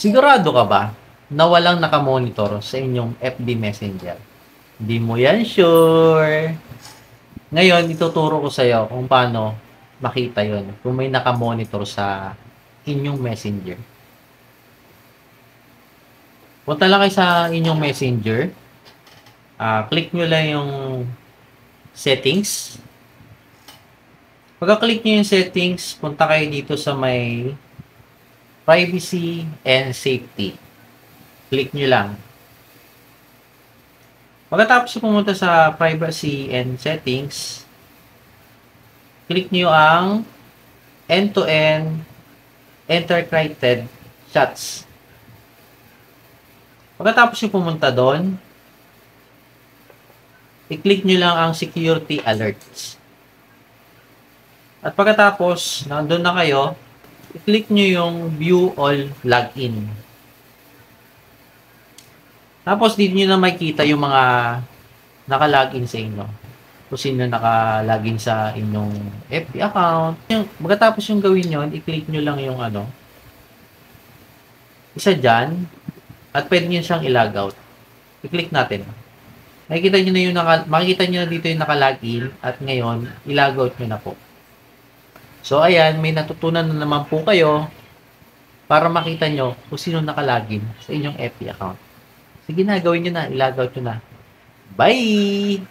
Sigurado ka ba na walang nakamonitor sa inyong FB Messenger? Hindi mo yan sure. Ngayon, ituturo ko sa iyo kung paano makita yon kung may nakamonitor sa inyong Messenger. Punta lang kayo sa inyong Messenger. Click nyo lang yung settings. Pagka-click nyo yung settings, punta kayo dito sa may privacy and safety. Click nyo lang. Pagkatapos pumunta sa privacy and settings, click nyo ang end-to-end encrypted chats. Pagkatapos nyo pumunta doon, i-click nyo lang ang security alerts. At pagkatapos, nandun na kayo, i-click nyo yung view all login. Tapos, dito nyo na makikita yung mga naka-login sa inyo. Kung sino naka-login sa inyong FB account. Pagkatapos yung gawin yun, i-click nyo lang yung isa dyan, at pwede nyo siyang i-log out. I-click natin. Makikita nyo na makikita nyo na dito yung naka-login, at ngayon, i-log out nyo na po. So, ayan, may natutunan na naman po kayo para makita nyo kung sino naka-login sa inyong FB account. Sige na, gawin nyo na, i-log out nyo na. Bye!